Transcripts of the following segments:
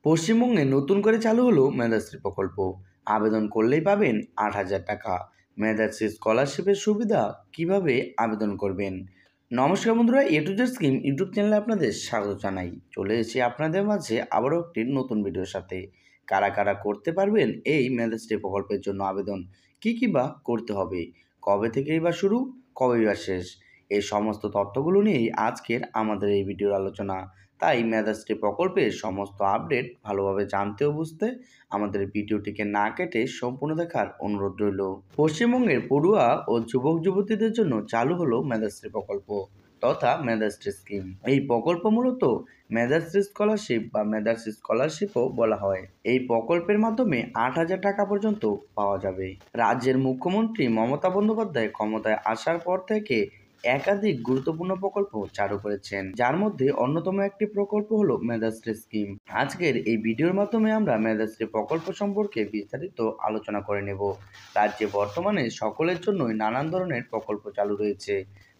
পশ্চিমবঙ্গে নতুন করে চালু হলো মেধাশ্রী প্রকল্প। আবেদন করলেই পাবেন ৮,০০০ টাকা। মেধাশ্রী স্কলারশিপের সুবিধা কিভাবে আবেদন করবেন? নমস্কার বন্ধুরা, এ টু জেড স্কিম ইউটিউব চ্যানেলে আপনাদের স্বাগত জানাই। চলে এসেছি আপনাদের মাঝে আবারও একটি নতুন ভিডিওর সাথে। কারা কারা করতে পারবেন এই মেধাশ্রী প্রকল্পের জন্য আবেদন, কি বা করতে হবে, কবে থেকেই বা শুরু, কবেই বা শেষ, এই সমস্ত তথ্যগুলো নিয়েই আজকের আমাদের এই ভিডিওর আলোচনা। তাই মেধাশ্রী প্রকল্পের সমস্ত আপডেট ভালোভাবে জানতে ও বুঝতে আমাদের ভিডিওটিকে না কেটে সম্পূর্ণ দেখার অনুরোধ রইল। পশ্চিমবঙ্গের পড়ুয়া ও যুবক যুবতীদের জন্য চালু হলো মেধাশ্রী প্রকল্প তথা মেধাশ্রী স্কিম। এই প্রকল্প মূলত মেধাশ্রী স্কলারশিপ বা মেধাশ্রী স্কলারশিপও বলা হয়। এই প্রকল্পের মাধ্যমে ৮,০০০ টাকা পর্যন্ত পাওয়া যাবে। রাজ্যের মুখ্যমন্ত্রী মমতা বন্দ্যোপাধ্যায় ক্ষমতায় আসার পর থেকে একাধিক গুরুত্বপূর্ণ প্রকল্প চালু করেছেন, যার মধ্যে অন্যতম একটি প্রকল্প হলো মেধাশ্রী স্কিম। আজকের এই ভিডিওর মাধ্যমে আমরা মেধাশ্রী প্রকল্প সম্পর্কে বিস্তারিত আলোচনা করে নেব। রাজ্যে বর্তমানে সকলের জন্যই নানান ধরনের প্রকল্প চালু রয়েছে,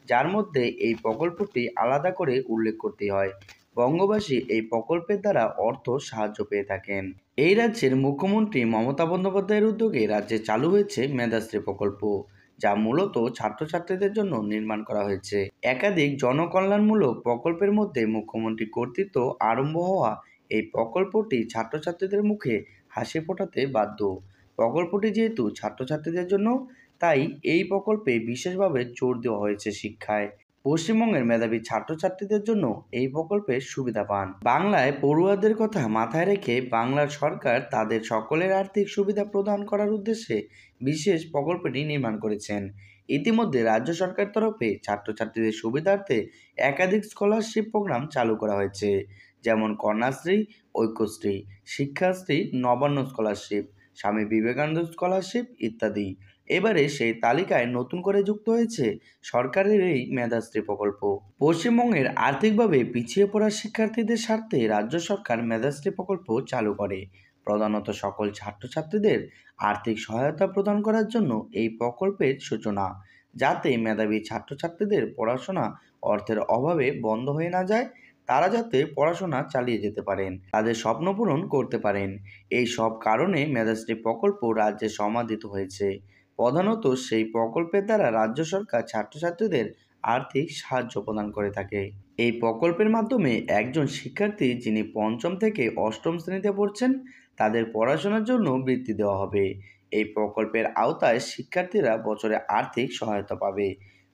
যার মধ্যে এই প্রকল্পটি আলাদা করে উল্লেখ করতে হয়। বঙ্গবাসী এই প্রকল্পের দ্বারা অর্থ সাহায্য পেয়ে থাকেন। এই রাজ্যের মুখ্যমন্ত্রী মমতা বন্দ্যোপাধ্যায়ের উদ্যোগে রাজ্যে চালু হয়েছে মেধাশ্রী প্রকল্প, যা মূলত ছাত্রছাত্রীদের জন্য নির্মাণ করা হয়েছে। একাধিক জনকল্যাণমূলক প্রকল্পের মধ্যে মুখ্যমন্ত্রী কর্তৃত্ব আরম্ভ হওয়া এই প্রকল্পটি ছাত্রছাত্রীদের মুখে হাসি ফোটাতে বাধ্য। প্রকল্পটি যেহেতু ছাত্রছাত্রীদের জন্য, তাই এই প্রকল্পে বিশেষভাবে জোর দেওয়া হয়েছে শিক্ষায়। পশ্চিমবঙ্গের মেধাবী ছাত্রছাত্রীদের জন্য এই প্রকল্পের সুবিধা পান। বাংলায় পড়ুয়াদের কথা মাথায় রেখে বাংলার সরকার তাদের সকলের আর্থিক সুবিধা প্রদান করার উদ্দেশ্যে বিশেষ প্রকল্পটি নির্মাণ করেছেন। ইতিমধ্যে রাজ্য সরকার তরফে ছাত্রছাত্রীদের সুবিধার্থে একাধিক স্কলারশিপ প্রোগ্রাম চালু করা হয়েছে, যেমন কন্যাশ্রী, ঐক্যশ্রী, শিক্ষাশ্রী, নবান্ন স্কলারশিপ, স্বামী বিবেকানন্দ স্কলারশিপ ইত্যাদি। এবারে সেই তালিকায় নতুন করে যুক্ত হয়েছে সরকারের এই মেধাশ্রী প্রকল্প। পশ্চিমবঙ্গের আর্থিকভাবে পিছিয়ে পড়া শিক্ষার্থীদের স্বার্থে রাজ্য সরকার মেধাশ্রী প্রকল্প চালু করে। প্রধানত সকল ছাত্রছাত্রীদের আর্থিক সহায়তা প্রদান করার জন্য এই প্রকল্পের সূচনা, যাতে মেধাবী ছাত্রছাত্রীদের পড়াশোনা অর্থের অভাবে বন্ধ হয়ে না যায়, তারা যাতে পড়াশোনা চালিয়ে যেতে পারেন, তাদের স্বপ্ন পূরণ করতে পারেন। এই সব কারণে মেধাশ্রী প্রকল্প রাজ্যে সমাদিত হয়েছে। প্রধানত সেই প্রকল্পের দ্বারা রাজ্য সরকার ছাত্রছাত্রীদের আর্থিক সাহায্য প্রদান করে থাকে। এই প্রকল্পের মাধ্যমে একজন শিক্ষার্থী যিনি পঞ্চম থেকে অষ্টম শ্রেণীতে পড়ছেন, তাদের পড়াশোনার জন্য বৃত্তি দেওয়া হবে। এই প্রকল্পের আওতায় শিক্ষার্থীরা বছরে আর্থিক সহায়তা পাবে।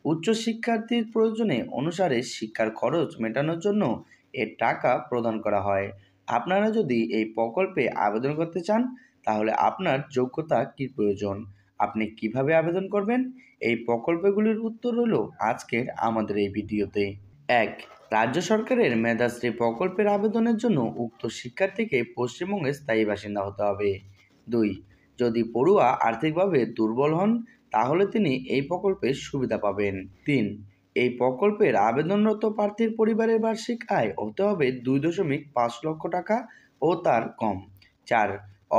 উচ্চশিক্ষার্থীর প্রয়োজনে অনুসারে শিক্ষার খরচ মেটানোর জন্য এর টাকা প্রদান করা হয়। আপনারা যদি এই প্রকল্পে আবেদন করতে চান, তাহলে আপনার যোগ্যতা কী প্রয়োজন, আপনি কিভাবে আবেদন করবেন, এই প্রকল্পগুলির উত্তর হলো আজকের আমাদের এই ভিডিওতে। ১. রাজ্য সরকারের মেধাশ্রী প্রকল্পের আবেদনের জন্য উক্ত শিক্ষার্থীকে পশ্চিমবঙ্গের স্থায়ী বাসিন্দা হতে হবে। ২. যদি পড়ুয়া আর্থিকভাবে দুর্বল হন, তাহলে তিনি এই প্রকল্পের সুবিধা পাবেন। ৩. এই প্রকল্পের আবেদনরত প্রার্থীর পরিবারের বার্ষিক আয় হতে হবে ২.৫ লক্ষ টাকা ও তার কম। ৪.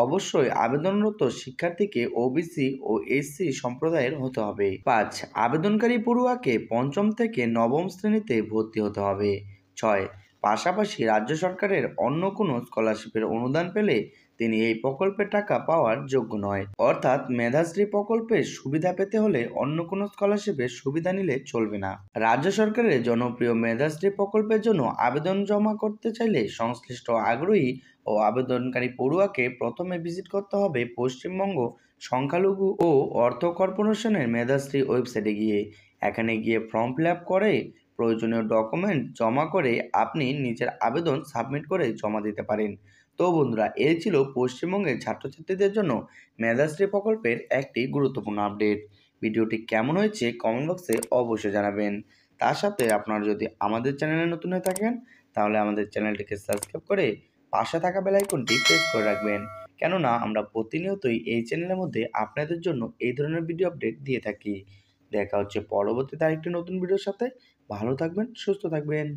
অবশ্যই আবেদনরত শিক্ষার্থীকে ওবিসি ও এসসি সম্প্রদায়ের হতে হবে। ৫. আবেদনকারী পড়ুয়াকে পঞ্চম থেকে নবম শ্রেণীতে ভর্তি হতে হবে। ৬. পাশাপাশি রাজ্য সরকারের অন্য কোনো স্কলারশিপের অনুদান পেলে তিনি এই প্রকল্পের টাকা পাওয়ার যোগ্য নয়। অর্থাৎ মেধাশ্রী প্রকল্পের সুবিধা পেতে হলে অন্য কোনো স্কলারশিপের সুবিধা নিলে চলবে না। রাজ্য সরকারের জনপ্রিয় মেধাশ্রী প্রকল্পের জন্য আবেদন জমা করতে চাইলে সংশ্লিষ্ট আগ্রহী ও আবেদনকারী পড়ুয়াকে প্রথমে ভিজিট করতে হবে পশ্চিমবঙ্গ সংখ্যালঘু ও অর্থ কর্পোরেশনের মেধাশ্রী ওয়েবসাইটে গিয়ে। এখানে গিয়ে ফর্ম ফিল আপ করে প্রয়োজনীয় ডকুমেন্ট জমা করে আপনি নিজের আবেদন সাবমিট করে জমা দিতে পারেন। তো বন্ধুরা, এই ছিল পশ্চিমবঙ্গের ছাত্রছাত্রীদের জন্য মেধাশ্রী প্রকল্পের একটি গুরুত্বপূর্ণ আপডেট। ভিডিওটি কেমন হয়েছে কমেন্ট বক্সে অবশ্যই জানাবেন। তার সাথে আপনারা যদি আমাদের চ্যানেলে নতুন হয়ে থাকেন, তাহলে আমাদের চ্যানেলটিকে সাবস্ক্রাইব করে পাশে থাকা বেল আইকনটি প্রেস করে রাখবেন, কেননা আমরা প্রতিনিয়তই এই চ্যানেলের মধ্যে আপনাদের জন্য এই ধরনের ভিডিও আপডেট দিয়ে থাকি। দেখা হচ্ছে পরবর্তীতে আরেকটি নতুন ভিডিওর সাথে। ভালো থাকবেন, সুস্থ থাকবেন।